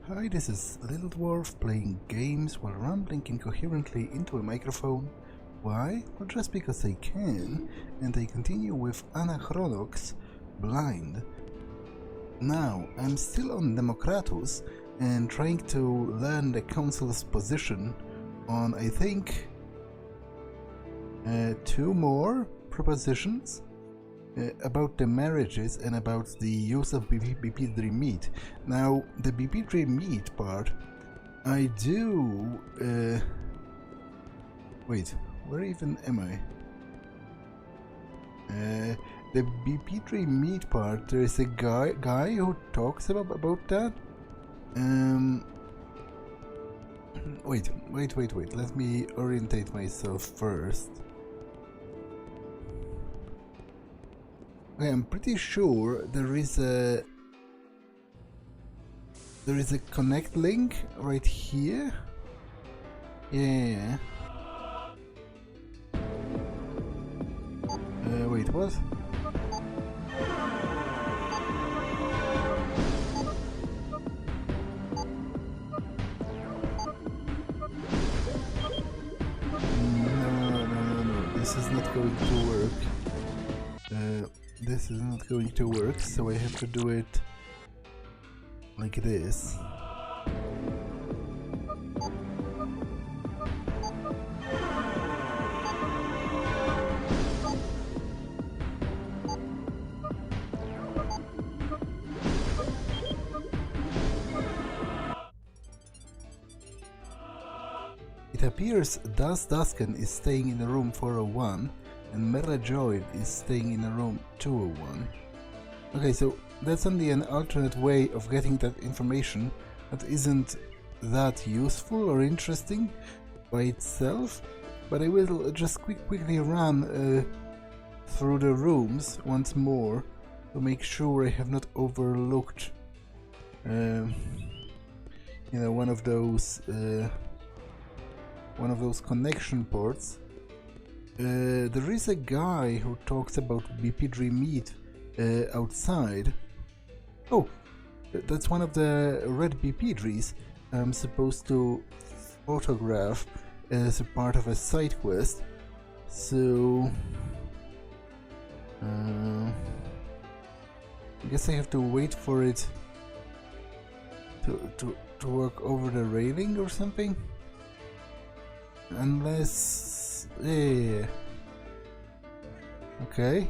Hi, this is Little Dwarf playing games while rambling incoherently into a microphone. Why? Well, just because I can, and I continue with Anachronox, Blind. Now, I'm still on Democratus and trying to learn the council's position on, I think, 2 more propositions about the marriages and about the use of bipidri meat. Now, the bipidri meat part, I do... wait, where even am I? The bipidri meat part, there is a guy who talks about that. Wait, let me orientate myself first. Okay, I'm pretty sure there is a connect link right here. Yeah. Wait, what? No. This is not going to work. This is not going to work, so I have to do it like this. It appears Dusken is staying in room 401 and Merla Joy is staying in room 201. Okay, so that's only an alternate way of getting that information that isn't that useful or interesting by itself, but I will just quickly run through the rooms once more to make sure I have not overlooked you know, one of those connection ports. There is a guy who talks about bipidri meat outside. Oh, that's one of the red bipidris I'm supposed to photograph as a part of a side quest. So I guess I have to wait for it to walk over the railing or something. Unless... yeah. Okay.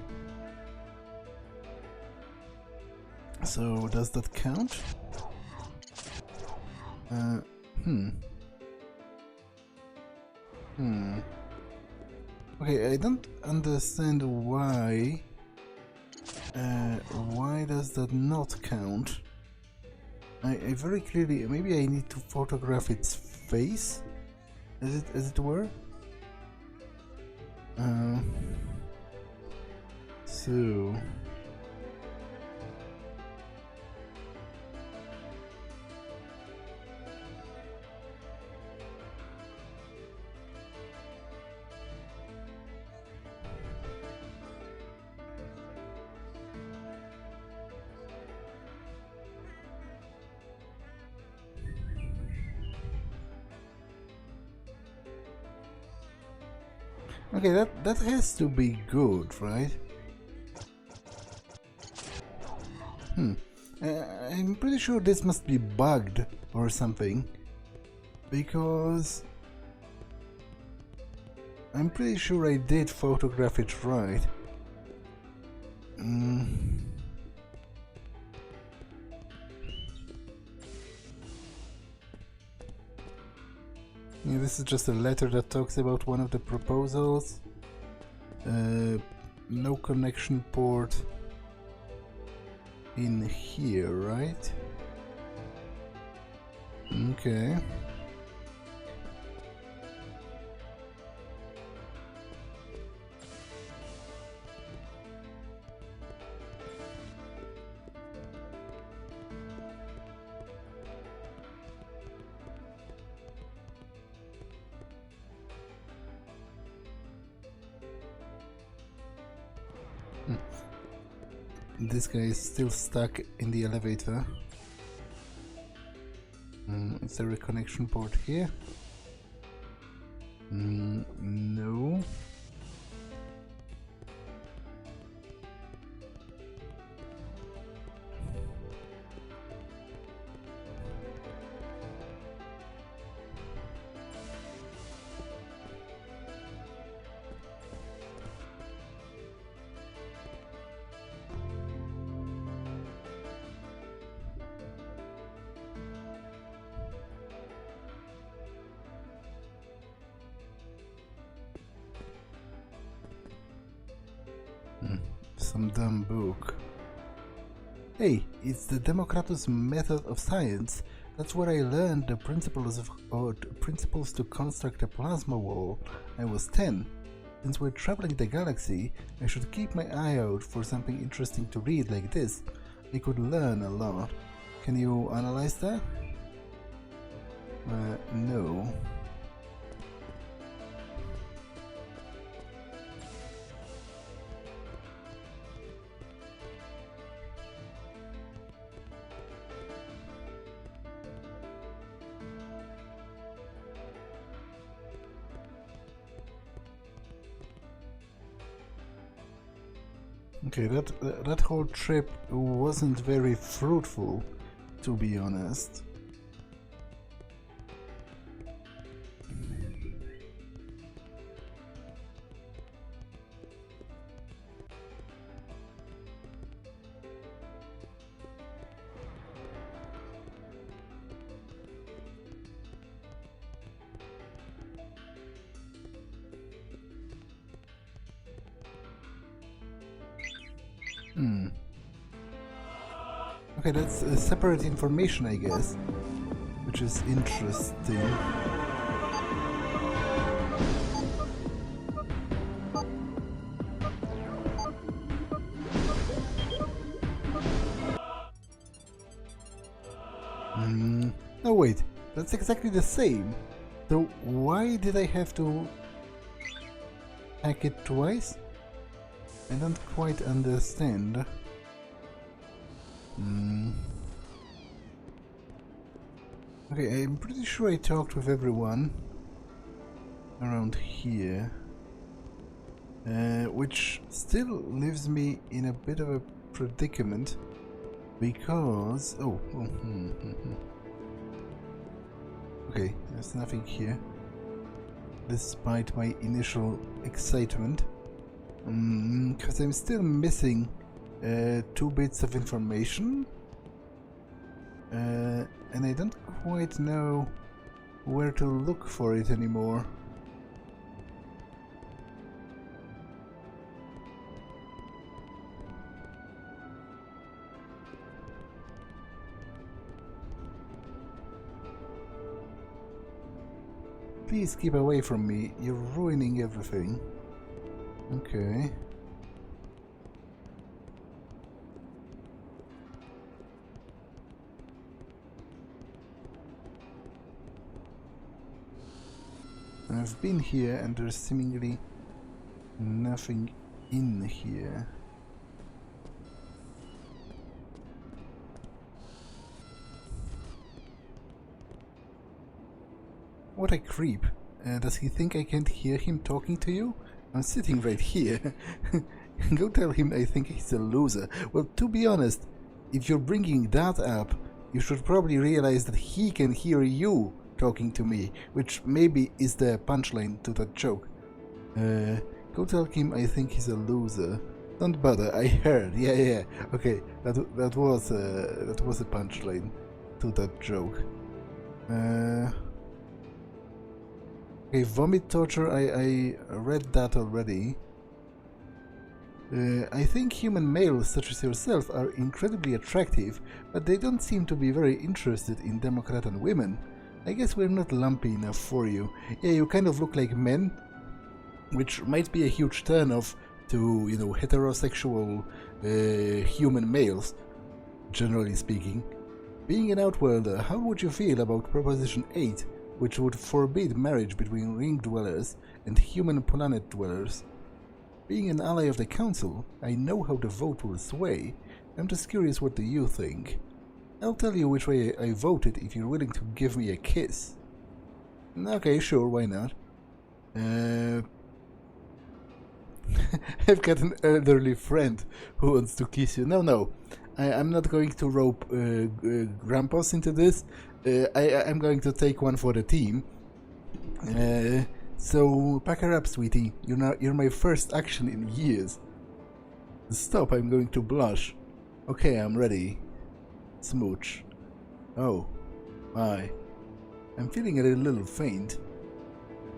So, does that count? Okay, I don't understand why... why does that not count? I very clearly... maybe I need to photograph its face? As it were? So... okay, that has to be good, right? I'm pretty sure this must be bugged or something, because I'm pretty sure I did photograph it right. Yeah, this is just a letter that talks about one of the proposals. No connection port in here, right? Okay. This guy is still stuck in the elevator. Is there a connection port here? No. Some dumb book. Hey, it's the Democratus method of science. That's where I learned the principles to construct a plasma wall. I was 10. Since we're traveling the galaxy, I should keep my eye out for something interesting to read like this. I could learn a lot. Can you analyze that? No. Okay, that whole trip wasn't very fruitful, to be honest. Okay, that's separate information, I guess, which is interesting. No, wait, that's exactly the same. So why did I have to hack it twice? I don't quite understand. Okay, I'm pretty sure I talked with everyone around here, which still leaves me in a bit of a predicament because... Okay, there's nothing here, despite my initial excitement, because I'm still missing 2 bits of information, and I don't quite know where to look for it anymore. Please keep away from me, you're ruining everything. Okay. I've been here and there's seemingly nothing in here. What a creep. Does he think I can't hear him talking to you? I'm sitting right here. Go tell him I think he's a loser. Well, to be honest, if you're bringing that up, you should probably realize that he can hear you talking to me, which maybe is the punchline to that joke. Go tell him I think he's a loser. Don't bother, I heard. Yeah. Okay, that was a punchline to that joke. Okay, vomit torture, I read that already. I think human males such as yourself are incredibly attractive, but they don't seem to be very interested in Democratan women. I guess we're not lumpy enough for you. Yeah, you kind of look like men, which might be a huge turn-off to, you know, heterosexual human males, generally speaking. Being an outworlder, how would you feel about Proposition 8, which would forbid marriage between ring dwellers and human planet dwellers? Being an ally of the Council, I know how the vote will sway. I'm just curious, what do you think? I'll tell you which way I voted if you're willing to give me a kiss. Okay, sure, why not? I've got an elderly friend who wants to kiss you. No, I'm not going to rope Grumpos into this. I'm going to take one for the team. So pack her up, sweetie. You're my first action in years. Stop, I'm going to blush. Okay, I'm ready. Smooch. Oh, my. I'm feeling a little faint.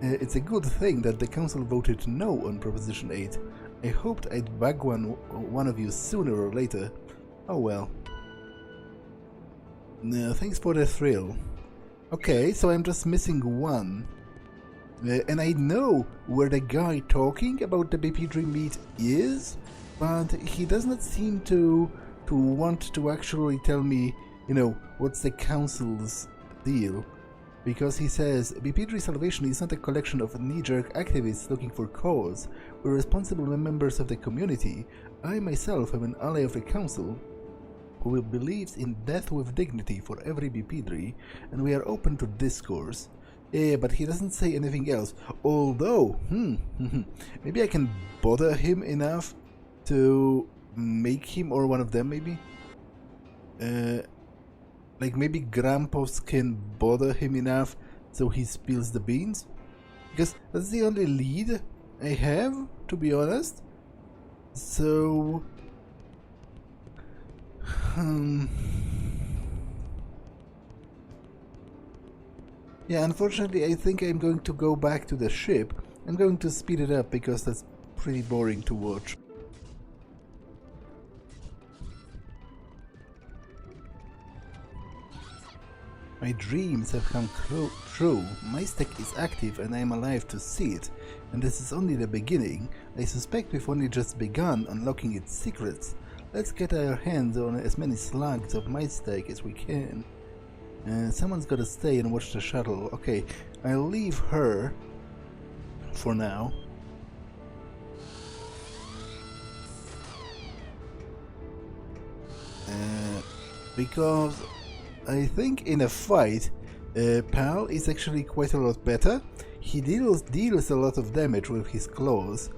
It's a good thing that the council voted no on Proposition 8. I hoped I'd bag one of you sooner or later. Oh well. Thanks for the thrill. Okay, so I'm just missing one. And I know where the guy talking about the bipidri meat is, but he does not seem to want to actually tell me, you know, what's the council's deal. Because he says, bipidri salvation is not a collection of knee-jerk activists looking for cause. We're responsible members of the community. I myself am an ally of the council who believes in death with dignity for every bipidri, and we are open to discourse. Yeah, but he doesn't say anything else. Although, maybe I can bother him enough to make him, or one of them maybe? Like maybe Grumpos can bother him enough so he spills the beans? Because that's the only lead I have, to be honest. So... yeah, unfortunately I think I'm going to go back to the ship. I'm going to speed it up because that's pretty boring to watch. My dreams have come true. My stack is active and I am alive to see it. And this is only the beginning. I suspect we've only just begun unlocking its secrets. Let's get our hands on as many slugs of my stack as we can. Someone's gotta stay and watch the shuttle. Okay, I'll leave her for now. Because I think in a fight, Pal is actually quite a lot better. He deals a lot of damage with his claws,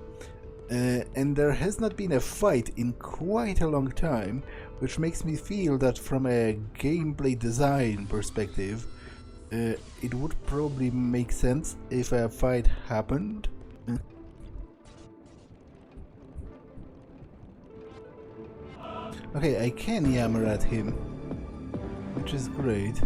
and there has not been a fight in quite a long time, which makes me feel that from a gameplay design perspective, it would probably make sense if a fight happened. Okay, I can yammer at him, which is great.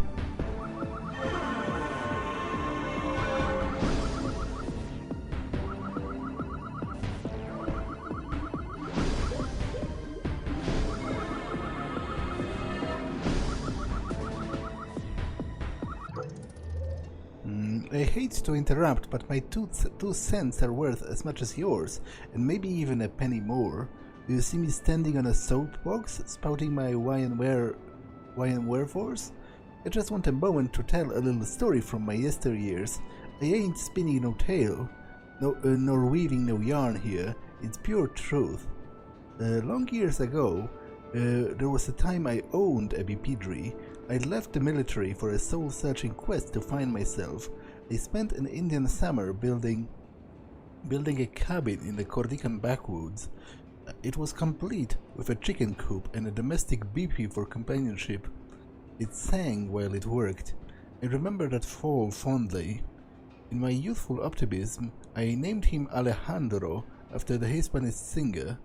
I hate to interrupt, but my two cents are worth as much as yours, and maybe even a penny more. Do you see me standing on a soapbox, spouting my why and wherefores? I just want a moment to tell a little story from my yesteryears. I ain't spinning no tale, nor weaving no yarn here. It's pure truth. Long years ago, there was a time I owned a bipidri. I'd left the military for a soul-searching quest to find myself. I spent an Indian summer building a cabin in the Corsican backwoods. It was complete with a chicken coop and a domestic BP for companionship. It sang while it worked. I remember that fall fondly. In my youthful optimism, I named him Alejandro after the Hispanic singer,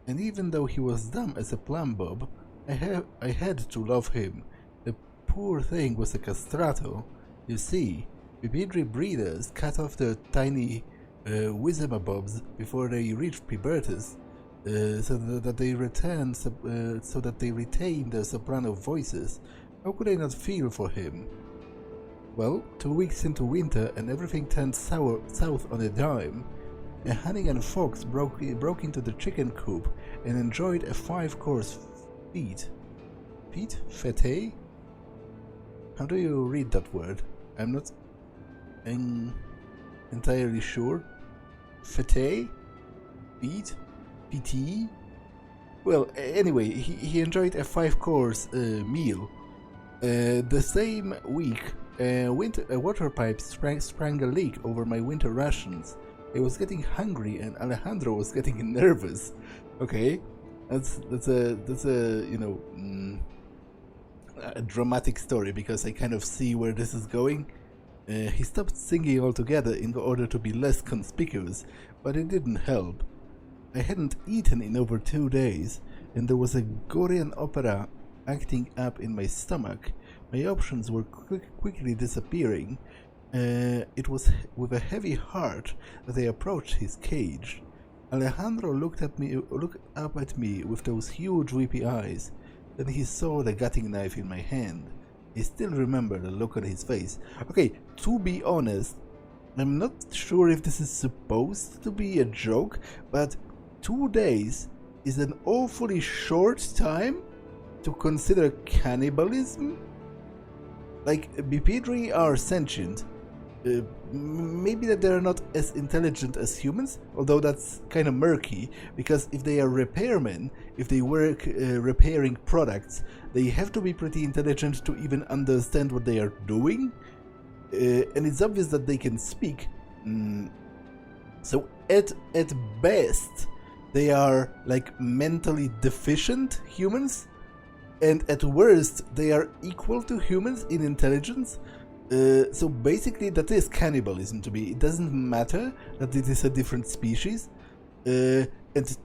and even though he was dumb as a plumb bob, I had to love him. The poor thing was a castrato. You see, bipidri breeders cut off their tiny wisdomabobs before they reach pubertas, so that they retain their soprano voices. How could I not feel for him? Well, 2 weeks into winter and everything turned south on a dime. A Hannigan fox broke into the chicken coop and enjoyed a 5-course feast. Fete? How do you read that word? I'm not entirely sure. Fete? Feet? PT? Well, anyway, he enjoyed a 5-course meal The same week, a water pipe sprang a leak over my winter rations. I was getting hungry and Alejandro was getting nervous. Okay, that's a you know a dramatic story, because I kind of see where this is going. He stopped singing altogether in order to be less conspicuous, but it didn't help. I hadn't eaten in over 2 days, and there was a Gorian opera acting up in my stomach. My options were quickly disappearing. It was with a heavy heart that I approached his cage. Alejandro looked up at me with those huge weepy eyes. Then he saw the gutting knife in my hand. I still remember the look on his face. Okay, to be honest, I'm not sure if this is supposed to be a joke, but 2 days is an awfully short time to consider cannibalism. Like, bipidri are sentient. Maybe that they're not as intelligent as humans, although that's kind of murky, because if they are repairmen, if they work repairing products, they have to be pretty intelligent to even understand what they are doing, and it's obvious that they can speak. So at best, they are like mentally deficient humans, and at worst, they are equal to humans in intelligence. So basically that is cannibalism to me. It doesn't matter that it is a different species, and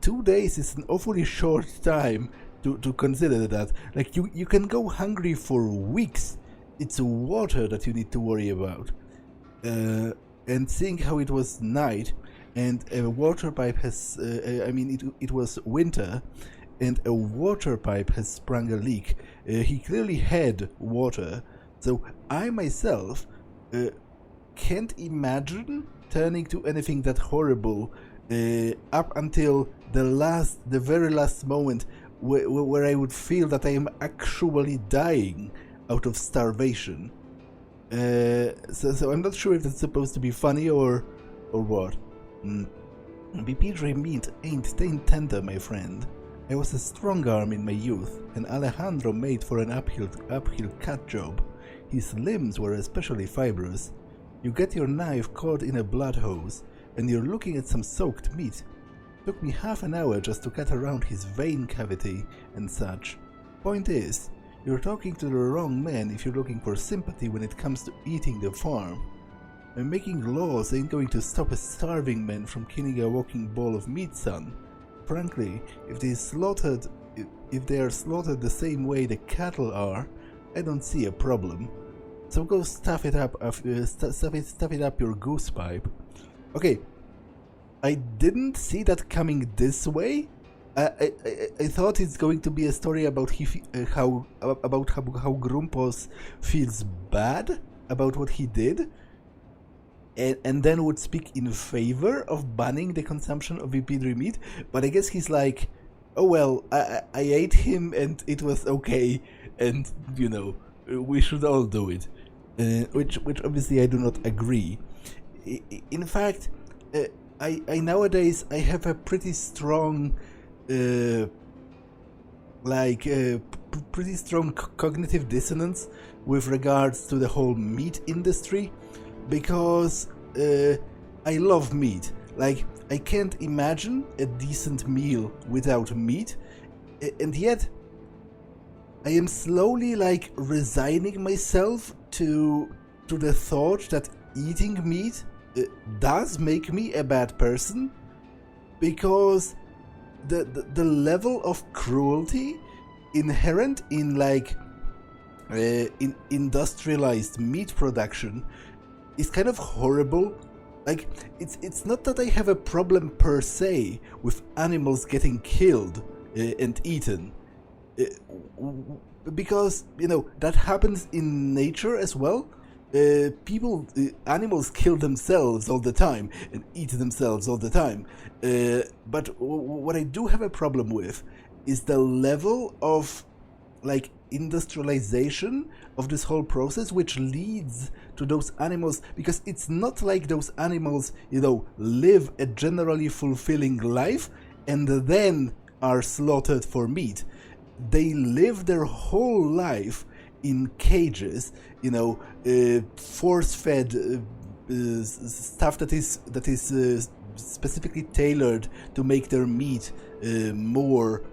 2 days is an awfully short time to consider that. Like, you can go hungry for weeks. It's water that you need to worry about. And seeing how it was night and a water pipe has, it was winter, and a water pipe has sprung a leak. He clearly had water. So I myself can't imagine turning to anything that horrible up until the very last moment where I would feel that I am actually dying out of starvation. So I'm not sure if that's supposed to be funny or what. Bipidri meat ain't tender, my friend. I was a strong arm in my youth, and Alejandro made for an uphill cut job. His limbs were especially fibrous. You get your knife caught in a blood hose, and you're looking at some soaked meat. Took me half an hour just to cut around his vein cavity and such. Point is, you're talking to the wrong man if you're looking for sympathy when it comes to eating the farm. And making laws ain't going to stop a starving man from killing a walking ball of meat, son. Frankly, if they are slaughtered the same way the cattle are, I don't see a problem. So go stuff it up your goose pipe. Okay, I didn't see that coming this way. I thought it's going to be a story about how Grumpos feels bad about what he did, and then would speak in favor of banning the consumption of bipidri meat. But I guess he's like, oh well, I ate him and it was okay, and you know, we should all do it. Which obviously I do not agree. In fact, I nowadays I have a pretty strong, pretty strong cognitive dissonance with regards to the whole meat industry, because I love meat. Like, I can't imagine a decent meal without meat, and yet I am slowly like resigning myself to the thought that eating meat does make me a bad person, because the level of cruelty inherent in like in industrialized meat production is kind of horrible. Like, it's not that I have a problem per se with animals getting killed and eaten, because, you know, that happens in nature as well. Animals kill themselves all the time and eat themselves all the time. But what I do have a problem with is the level of like industrialization of this whole process, which leads to those animals, because it's not like those animals, you know, live a generally fulfilling life and then are slaughtered for meat. They live their whole life in cages, force-fed stuff that is specifically tailored to make their meat more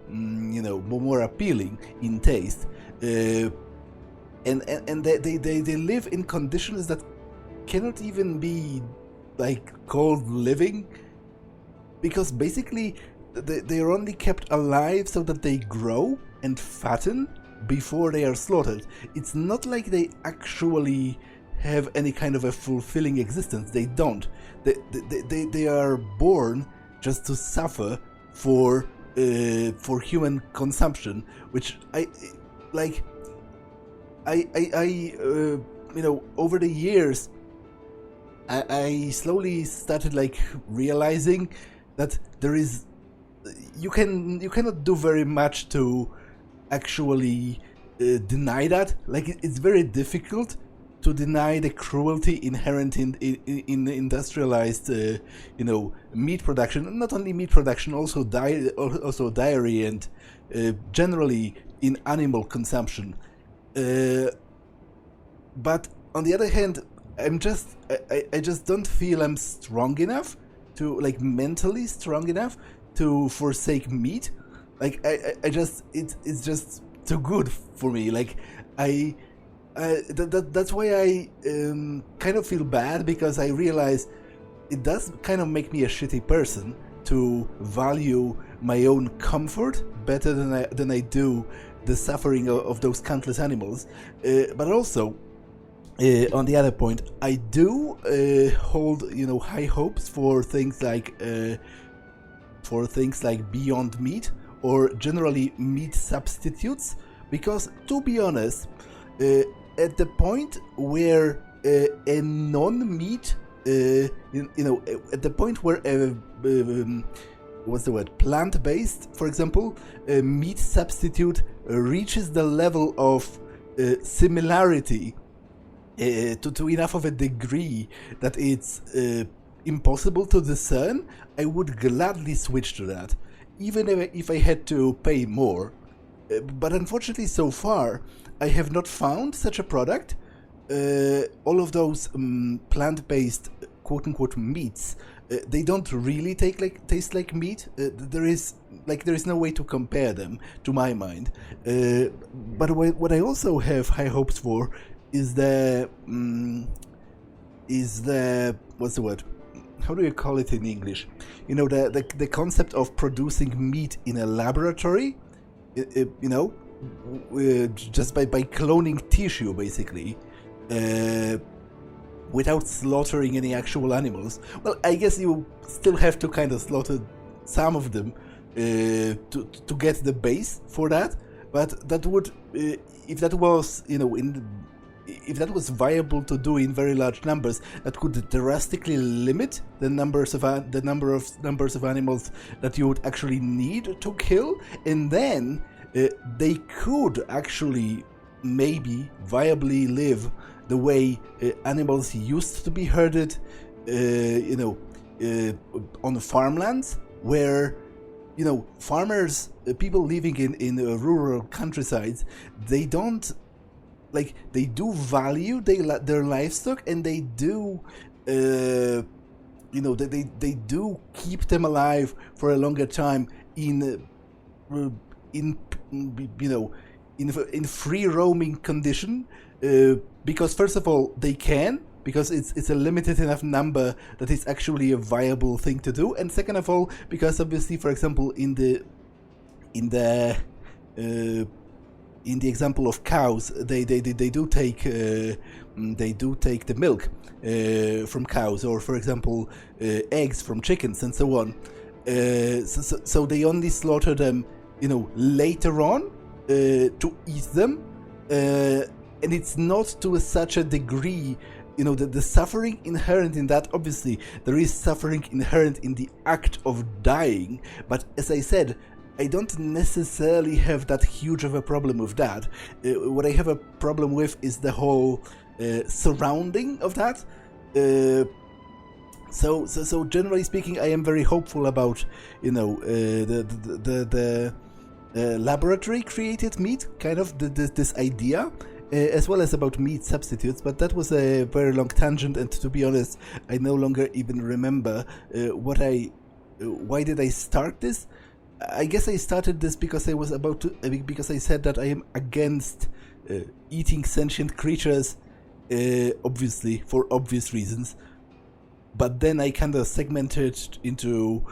appealing in taste, and they live in conditions that cannot even be like called living, because basically they are only kept alive so that they grow and fatten before they are slaughtered. It's not like they actually have any kind of a fulfilling existence. They don't. They are born just to suffer for human consumption, which over the years I slowly started like realizing that you cannot do very much to actually deny that. Like it's very difficult to deny the cruelty inherent in industrialized meat production. Not only meat production, also dairy and generally in animal consumption. But on the other hand, I just don't feel I'm strong enough to, like, mentally strong enough to forsake meat. Like it's just too good for me. Like that's why I kind of feel bad, because I realize it does kind of make me a shitty person to value my own comfort better than I do the suffering of those countless animals. But also, on the other point, I do hold high hopes for things like Beyond Meat, or generally meat substitutes, because to be honest, at the point where a non-meat, at the point where plant-based, for example, a meat substitute reaches the level of similarity to enough of a degree that it's impossible to discern, I would gladly switch to that, even if I had to pay more. But unfortunately, so far, I have not found such a product. All of those plant-based quote-unquote meats, they don't really taste like meat. There is no way to compare them, to my mind. But what I also have high hopes for is the what's the word? How do you call it in English? The concept of producing meat in a laboratory. Just by cloning tissue, basically, without slaughtering any actual animals. Well, I guess you still have to kind of slaughter some of them to get the base for that. But that would, if that was, if that was viable to do in very large numbers, that could drastically limit the number of animals that you would actually need to kill, and then they could actually maybe viably live the way animals used to be herded, on farmlands, where farmers, people living in rural countrysides, they do value their livestock, and they do they do keep them alive for a longer time in free roaming condition, because first of all they can, because it's a limited enough number that it's actually a viable thing to do, and second of all, because obviously, for example, in the example of cows, they do take the milk from cows, or for example eggs from chickens and so on. So they only slaughter them later on to eat them, and it's not to such a degree, the suffering inherent in that. Obviously there is suffering inherent in the act of dying, but as I said, I don't necessarily have that huge of a problem with that. What I have a problem with is the whole surrounding of that. So generally speaking, I am very hopeful about the laboratory created meat, kind of this idea, as well as about meat substitutes, but that was a very long tangent, and to be honest, I no longer even remember why did I start this? I guess I started this because I was about to, because I said that I am against eating sentient creatures, obviously, for obvious reasons. But then I kind of segmented into,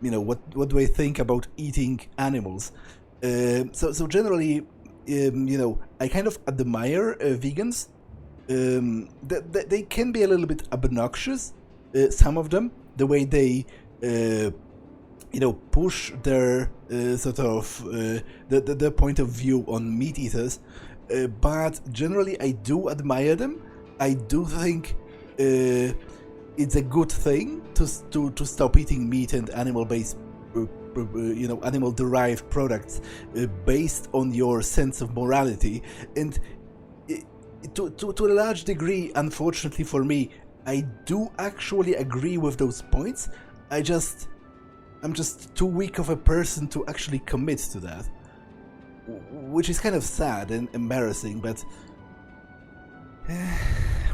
you know, what do I think about eating animals? So generally, you know, I kind of admire vegans. They can be a little bit obnoxious, some of them, the way they, you know, push their sort of their point of view on meat eaters. But generally, I do admire them. I do think it's a good thing to stop eating meat and animal-based, you know, animal-derived products based on your sense of morality. And to a large degree, unfortunately for me, I do actually agree with those points. I'm just too weak of a person to actually commit to that, which is kind of sad and embarrassing. But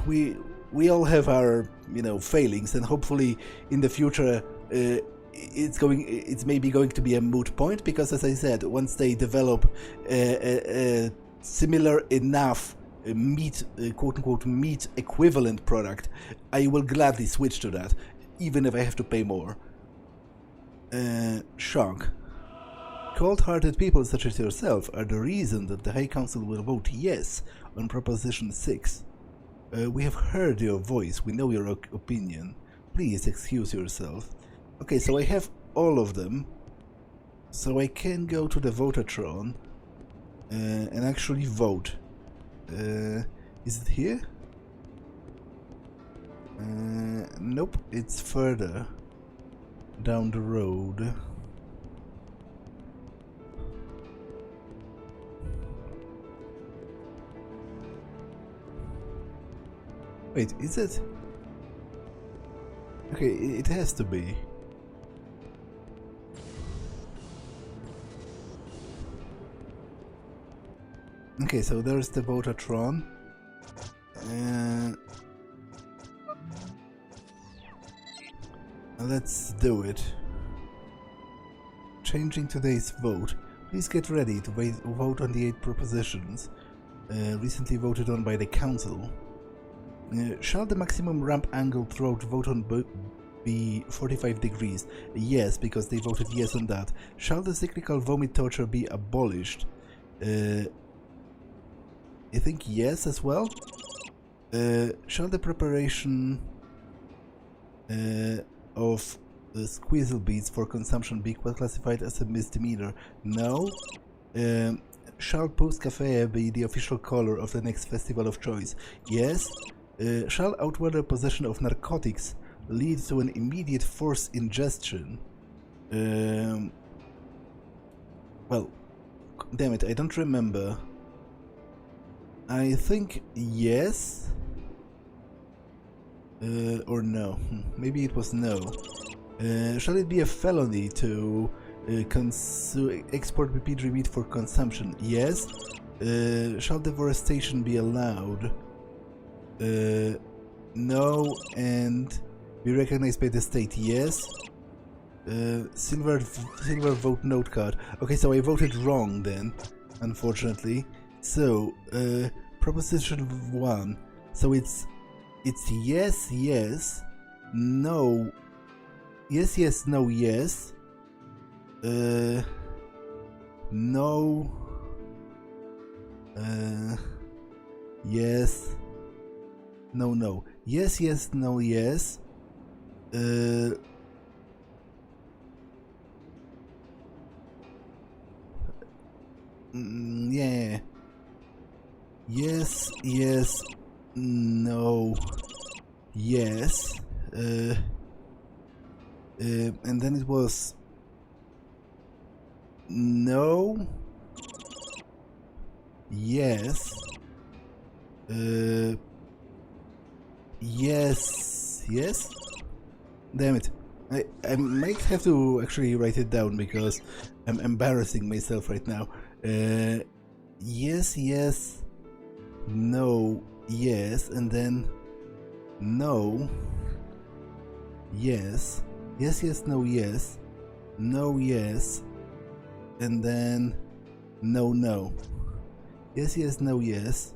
we all have our, you know, failings, and hopefully in the future it's maybe going to be a moot point, because, as I said, once they develop a similar enough meat, quote-unquote meat equivalent product, I will gladly switch to that, even if I have to pay more. Shock. Cold-hearted people such as yourself are the reason that the High Council will vote yes on Proposition 6. We have heard your voice, we know your opinion. Please excuse yourself. Okay, so I have all of them, so I can go to the Votatron and actually vote. Is it here? Nope, it's further down the road. Wait, is it? Okay, it has to be. Okay, so there's the Votatron. Let's do it. Changing today's vote. Please get ready to vote on the 8 propositions recently voted on by the Council. Shall the maximum ramp angle throughout vote on be 45 degrees? Yes, because they voted yes on that. Shall the cyclical vomit torture be abolished? I think yes as well. Shall the preparation of the squeezle beads for consumption be classified as a misdemeanor? No. Shall Post Cafe be the official color of the next festival of choice? Yes. Shall outward possession of narcotics lead to an immediate forced ingestion? Well, damn it, I don't remember. I think yes. Or no. Maybe it was no. Shall it be a felony to export bipidri meat for consumption? Yes. Shall deforestation be allowed? No, and be recognized by the state? Yes. Silver vote note card. Okay, so I voted wrong then, unfortunately. So, proposition 1. So it's yes, yes, no, yes, yes, no, yes, no, yes, no, no, yes, yes, no, yes, yeah, yes, yes, no, yes, and then it was no, yes, yes, yes. Damn it. I might have to actually write it down because I'm embarrassing myself right now. Yes, yes, no, yes, and then no, yes, yes, yes, no, yes, no, yes, and then no, no. Yes, yes, no, yes,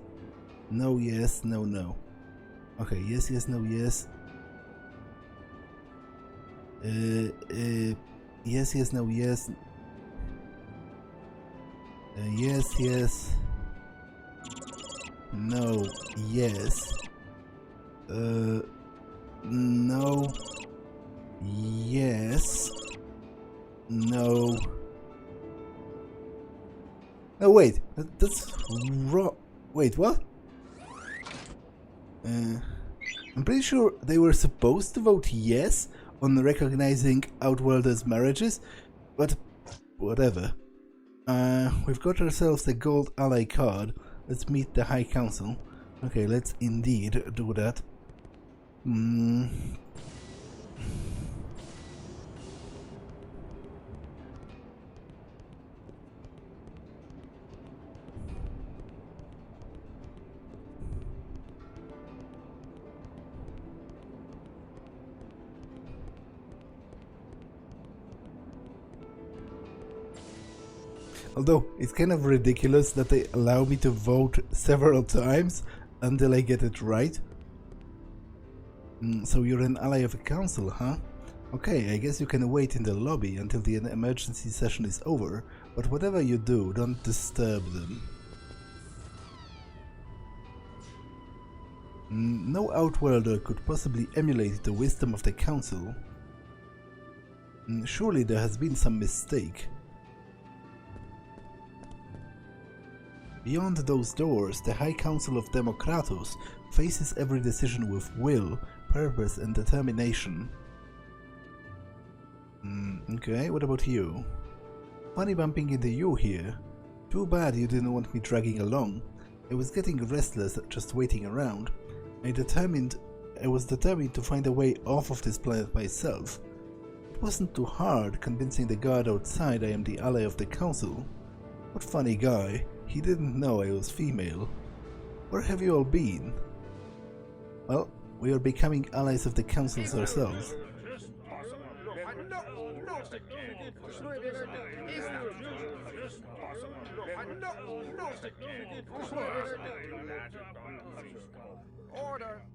no, yes, no, no. Okay, yes, yes, no, yes. Yes, yes, no, yes. Yes, yes. No, yes. No. Yes. No. No, wait. That's wrong. Wait, what? I'm pretty sure they were supposed to vote yes on recognizing Outworlders' marriages, but whatever. We've got ourselves the gold ally card. Let's meet the High Council. Okay, let's indeed do that. Although, it's kind of ridiculous that they allow me to vote several times until I get it right. So you're an ally of the council, huh? Okay, I guess you can wait in the lobby until the emergency session is over, but whatever you do, don't disturb them. No Outworlder could possibly emulate the wisdom of the council. Surely there has been some mistake. Beyond those doors, the High Council of Democratus faces every decision with will, purpose and determination. Okay, what about you? Funny bumping into you here. Too bad you didn't want me dragging along. I was getting restless just waiting around. I was determined to find a way off of this planet myself. It wasn't too hard convincing the guard outside I am the ally of the council. What funny guy. He didn't know I was female. Where have you all been? Well, we are becoming allies of the councils ourselves.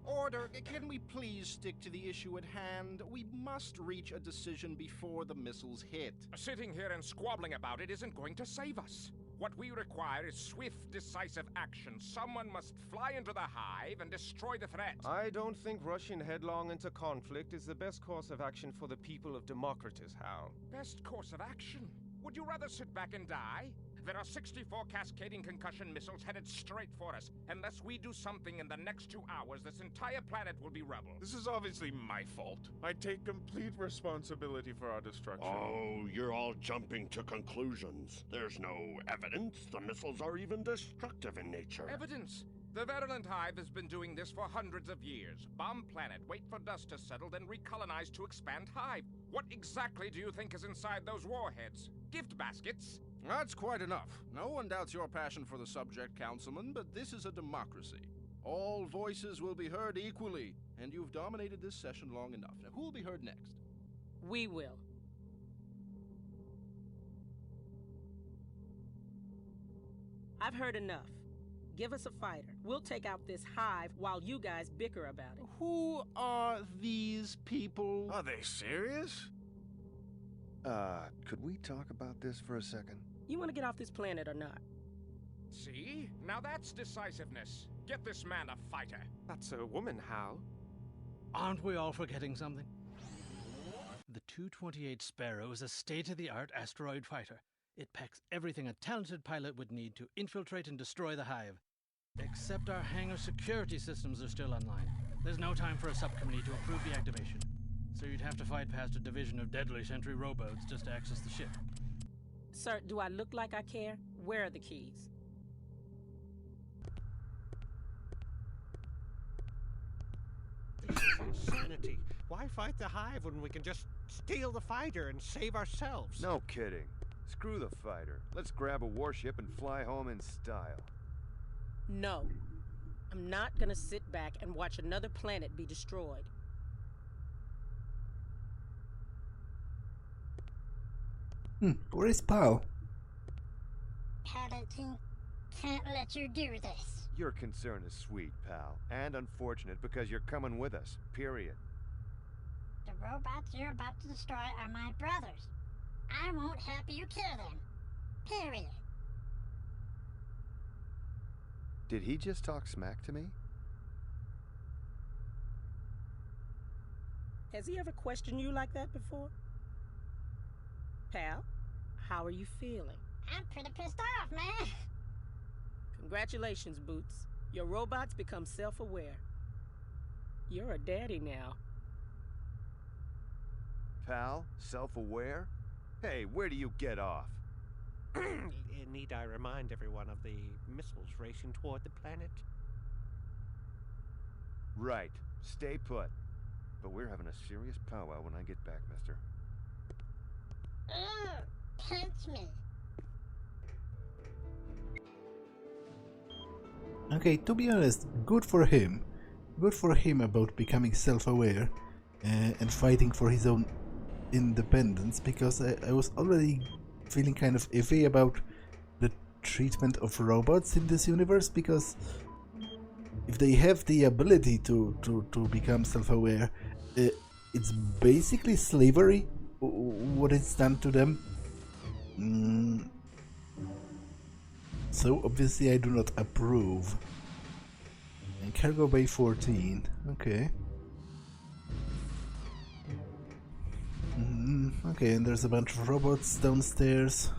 Order. Can we please stick to the issue at hand? We must reach a decision before the missiles hit. Sitting here and squabbling about it isn't going to save us. What we require is swift, decisive action. Someone must fly into the Hive and destroy the threat. I don't think rushing headlong into conflict is the best course of action for the people of Democratus, Hal. Best course of action? Would you rather sit back and die? There are 64 cascading concussion missiles headed straight for us. Unless we do something in the next 2 hours, this entire planet will be rubble. This is obviously my fault. I take complete responsibility for our destruction. Oh, you're all jumping to conclusions. There's no evidence the missiles are even destructive in nature. Evidence? The virulent Hive has been doing this for hundreds of years. Bomb planet, wait for dust to settle, then recolonize to expand Hive. What exactly do you think is inside those warheads? Gift baskets? That's quite enough. No one doubts your passion for the subject, Councilman, but this is a democracy. All voices will be heard equally, and you've dominated this session long enough. Now, who will be heard next? We will. I've heard enough. Give us a fighter. We'll take out this Hive while you guys bicker about it. Who are these people? Are they serious? Could we talk about this for a second? You want to get off this planet or not? See? Now that's decisiveness. Get this man a fighter. That's a woman, Hal. Aren't we all forgetting something? The 228 Sparrow is a state-of-the-art asteroid fighter. It packs everything a talented pilot would need to infiltrate and destroy the Hive. Except our hangar security systems are still online. There's no time for a subcommittee to approve the activation. So you'd have to fight past a division of deadly sentry rowboats just to access the ship. Sir, do I look like I care? Where are the keys? This is insanity. Why fight the Hive when we can just steal the fighter and save ourselves? No kidding. Screw the fighter. Let's grab a warship and fly home in style. No. I'm not gonna sit back and watch another planet be destroyed. Where is Pal? Paddington can't let you do this. Your concern is sweet, pal, and unfortunate because you're coming with us, period. The robots you're about to destroy are my brothers. I won't help you kill them. Period. Did he just talk smack to me? Has he ever questioned you like that before? Pal, how are you feeling? I'm pretty pissed off, man. Congratulations, Boots. Your robots become self-aware. You're a daddy now. Pal? Self-aware? Hey, where do you get off? Need I remind everyone of the missiles racing toward the planet? Right. Stay put. But we're having a serious powwow when I get back, mister. Ugh, pinch me. Okay, to be honest, good for him. Good for him about becoming self-aware and fighting for his own independence, because I was already feeling kind of iffy about the treatment of robots in this universe, because if they have the ability to become self-aware, it's basically slavery, what it's done to them. So obviously I do not approve. And Cargo Bay 14, okay. Okay, and there's a bunch of robots downstairs.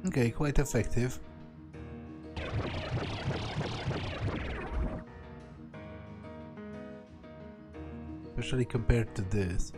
Okay, quite effective. Especially compared to this.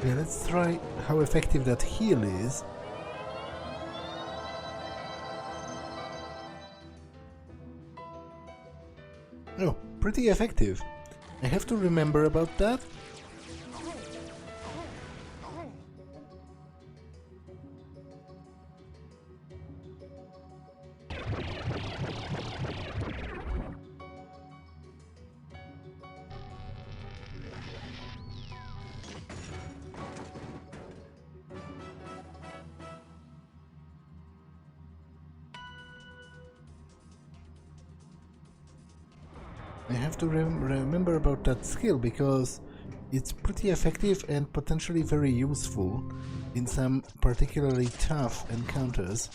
Yeah, let's try how effective that heal is. Oh, pretty effective. I have to remember about that. I have to remember about that skill because it's pretty effective and potentially very useful in some particularly tough encounters.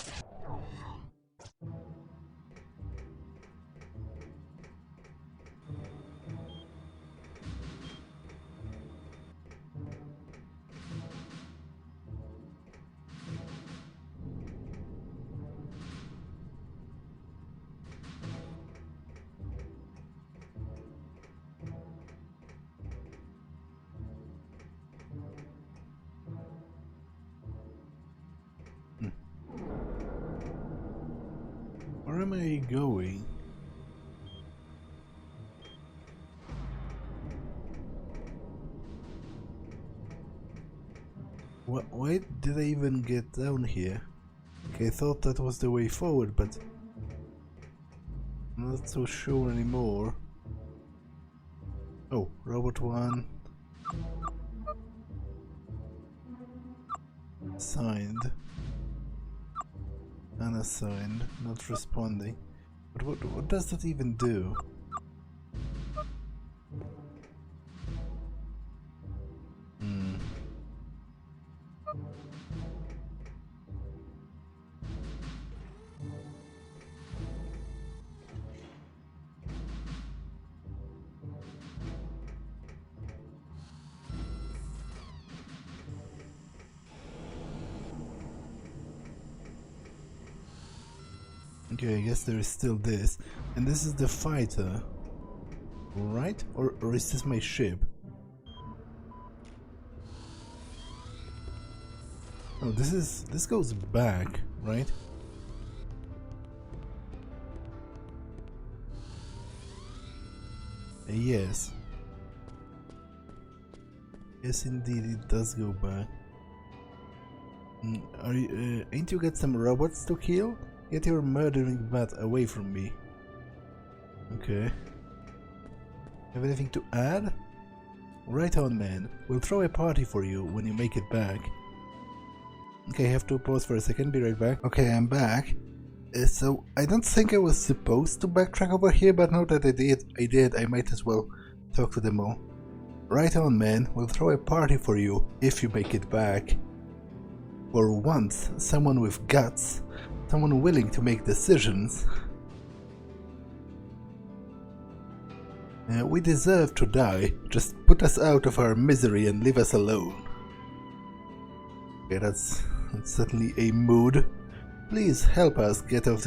Where am I going? Why did I even get down here? Okay, I thought that was the way forward, but I'm not so sure anymore. Oh, Robot 1. Signed. Unassigned, not responding. But what does that even do? Okay, I guess there is still this. And this is the fighter. Right? Or is this my ship? Oh, this goes back, right? Yes. Yes, indeed, it does go back. Ain't you got some robots to kill? Get your murdering bat away from me. Okay. Have anything to add? Right on, man. We'll throw a party for you when you make it back. Okay, I have to pause for a second, be right back. Okay, I'm back. So, I don't think I was supposed to backtrack over here, but now that I did, I might as well talk to them all. Right on, man. We'll throw a party for you if you make it back. For once, someone with guts. Someone willing to make decisions. We deserve to die. Just put us out of our misery and leave us alone. Okay, that's certainly a mood. Please help us get out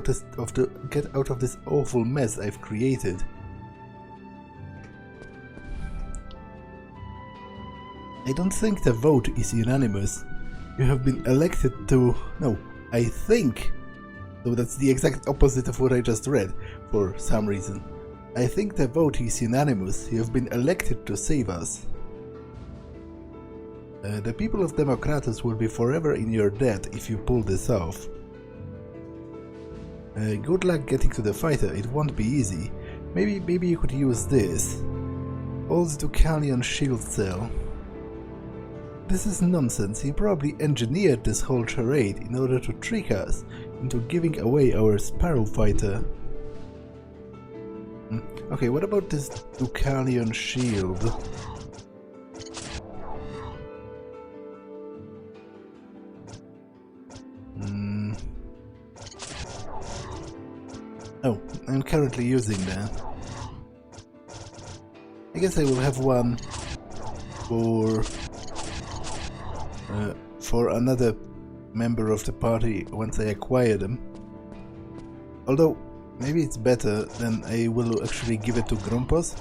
of this awful mess I've created. I don't think the vote is unanimous. You have been elected to... No, I think. So that's the exact opposite of what I just read, for some reason. I think the vote is unanimous. You have been elected to save us. The people of Democratus will be forever in your debt if you pull this off. Good luck getting to the fighter, it won't be easy. Maybe you could use this. Old Ducalion shield cell. This is nonsense. He probably engineered this whole charade in order to trick us into giving away our Sparrow fighter. Okay, what about this Ducalion shield? Oh, I'm currently using that. I guess I will have one for another member of the party once I acquire them. Although, maybe it's better than I will actually give it to Grumpos.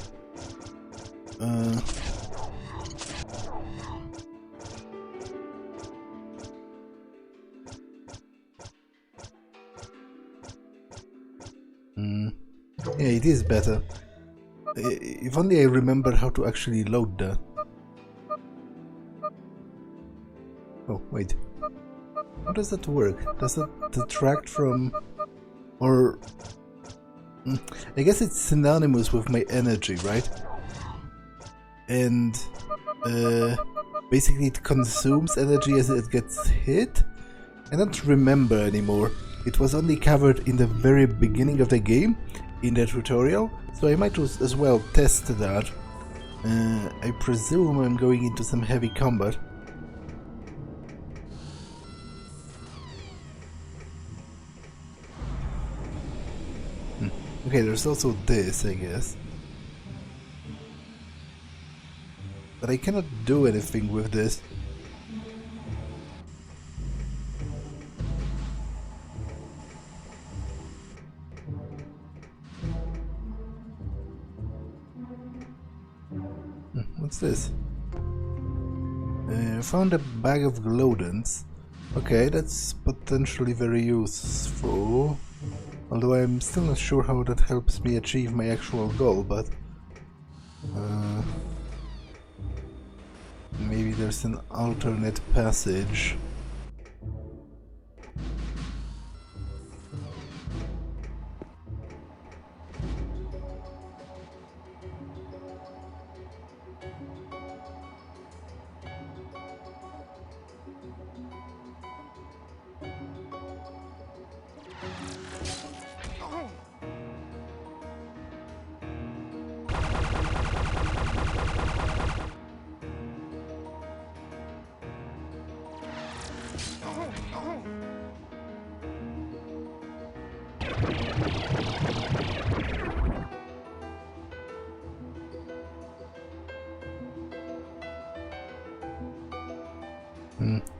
Yeah, it is better. If only I remember how to actually load that. Oh, wait. How does that work? Does that detract from... or... I guess it's synonymous with my energy, right? And... basically it consumes energy as it gets hit? I don't remember anymore. It was only covered in the very beginning of the game, in the tutorial, so I might as well test that. I presume I'm going into some heavy combat. Okay, there's also this, I guess. But I cannot do anything with this. What's this? Found a bag of glowdents. Okay, that's potentially very useful. Although I'm still not sure how that helps me achieve my actual goal, but... maybe there's an alternate passage.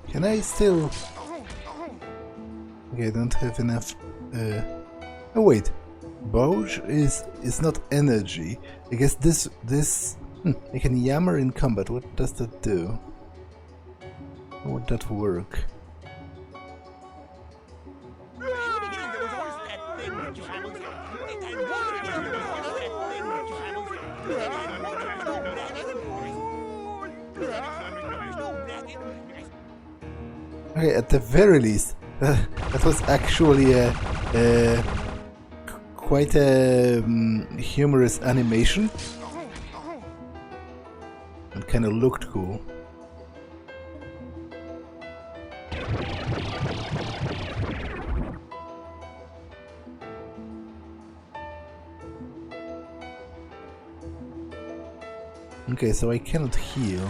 Can I still... Okay, I don't have enough... Oh wait, Bouge is not energy. I guess this... I can yammer in combat. What does that do? How would that work? Okay, at the very least, that was actually quite a humorous animation. It kind of looked cool. Okay, so I cannot heal.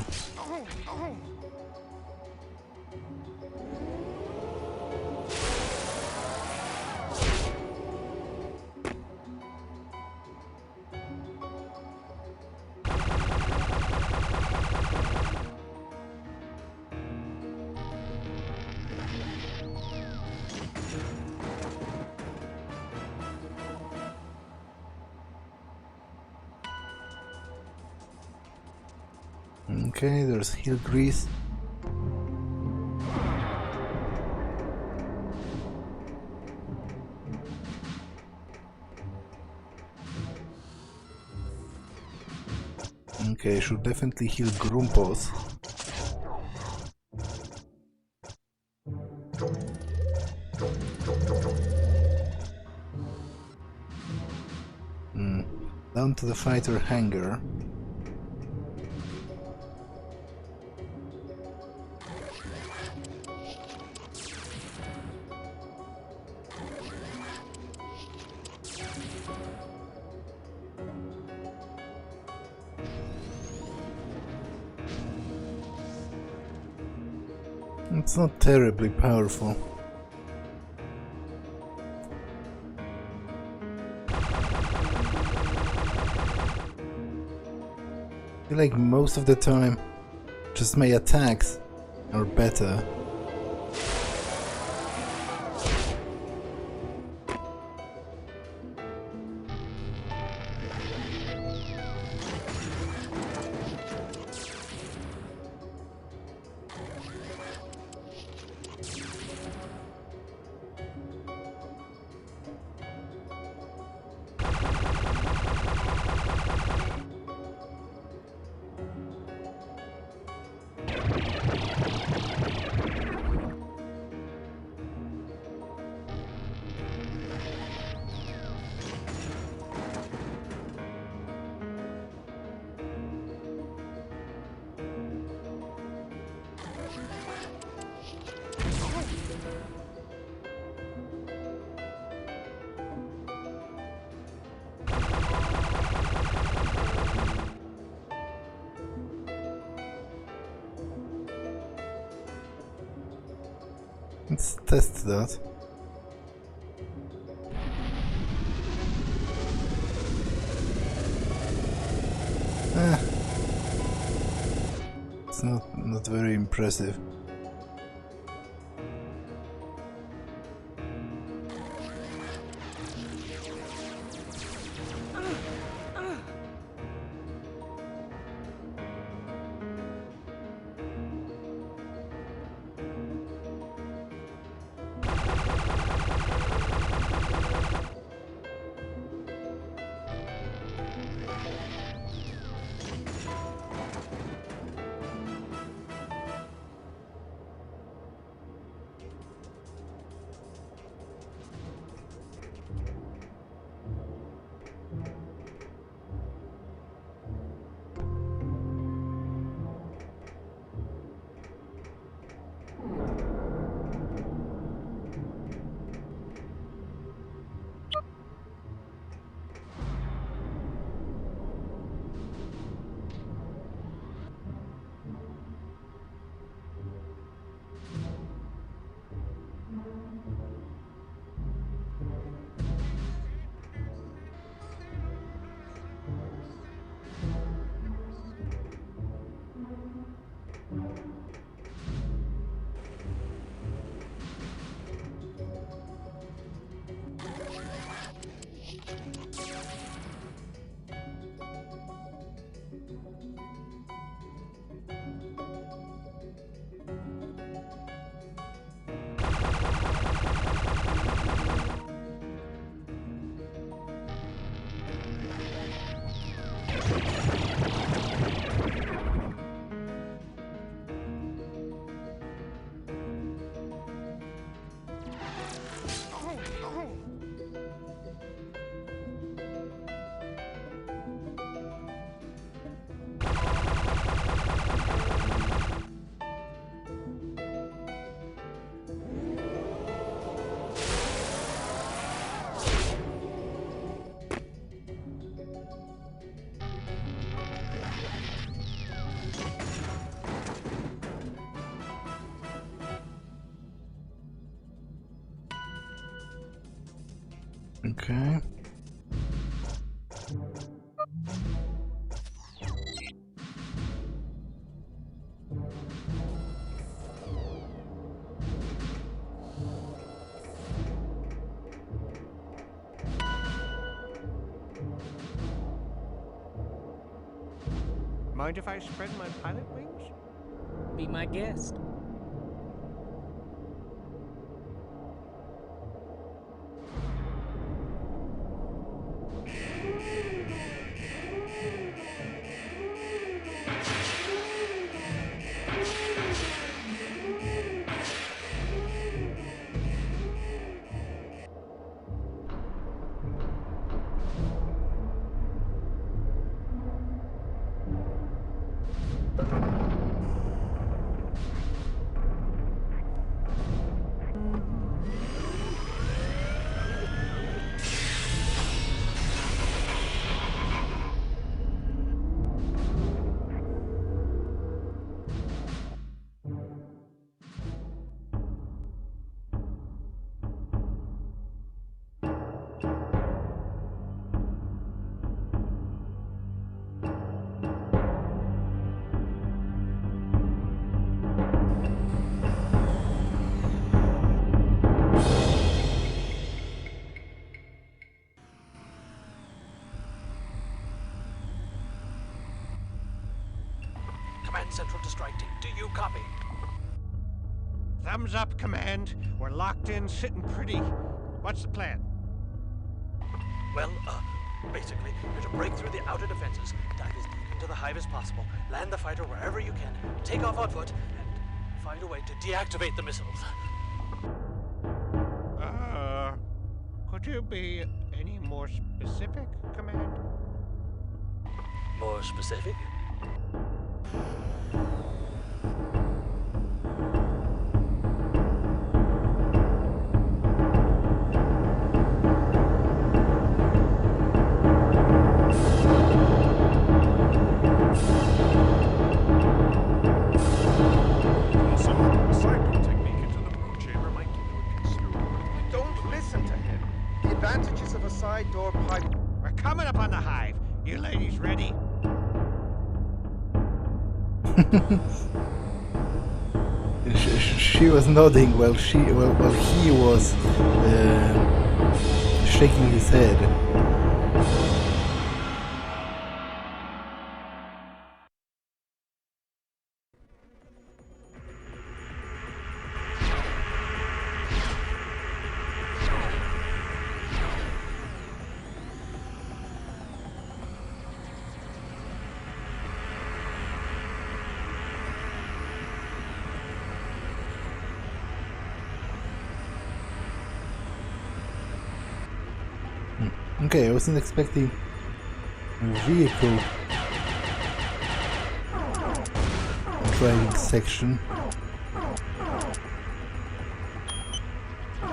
Okay, there's heel grease. Okay, I should definitely heal Grumpos. Down to the fighter hangar. It's not terribly powerful. I feel like most of the time, just my attacks are better. Let's test that. It's not very impressive. Okay. Mind if I spread my pilot wings? Be my guest. Central to strike team. Do you copy? Thumbs up, Command. We're locked in, sitting pretty. What's the plan? Well, basically, you're to break through the outer defenses, dive as deep into the Hive as possible, land the fighter wherever you can, take off on foot, and find a way to deactivate the missiles. Could you be any more specific, Command? More specific? Also, a cycle technique into the brew chamber might She was nodding while he was shaking his head. Okay, I wasn't expecting a vehicle driving section.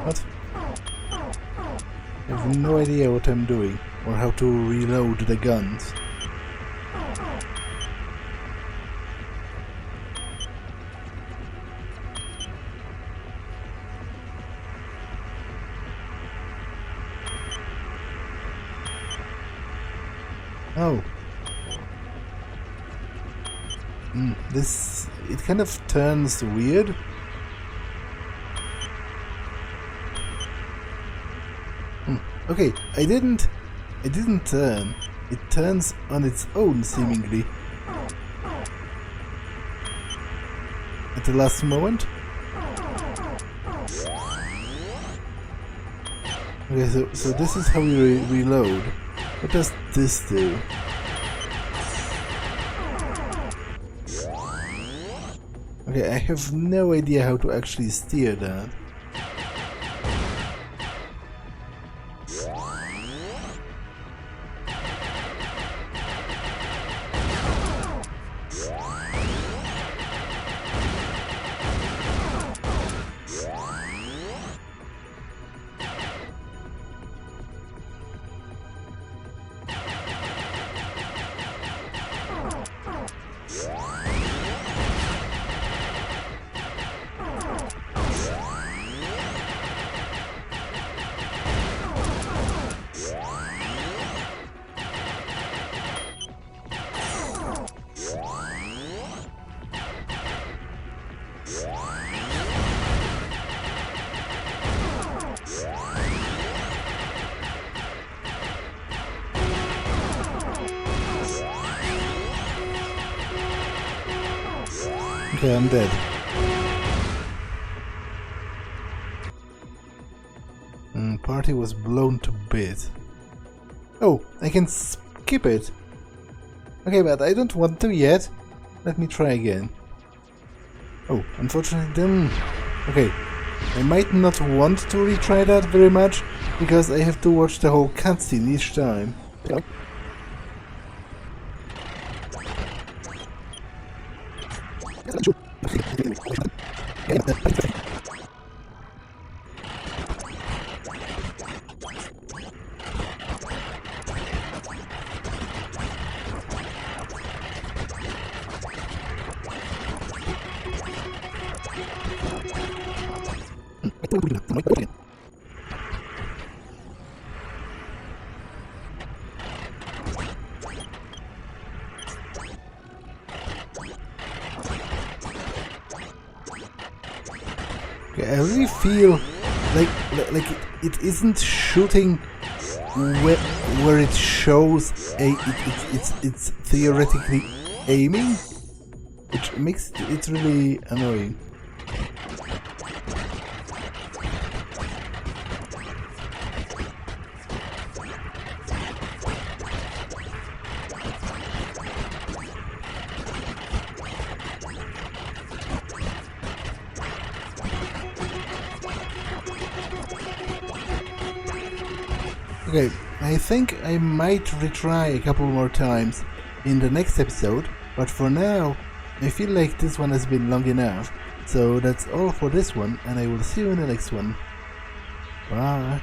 What? I have no idea what I'm doing or how to reload the guns. Oh. It kind of turns weird. Okay, I didn't turn. It turns on its own, seemingly. At the last moment. Okay, so this is how we reload. What does this do? Okay, I have no idea how to actually steer that. Okay, I'm dead. Party was blown to bits. Oh, I can skip it. Okay, but I don't want to yet. Let me try again. Oh, unfortunately then... Okay, I might not want to retry that very much, because I have to watch the whole cutscene each time. I really feel like it isn't shooting where it shows it's theoretically aiming, which makes it really annoying. Okay, I think I might retry a couple more times in the next episode, but for now, I feel like this one has been long enough. So that's all for this one, and I will see you in the next one. Bye!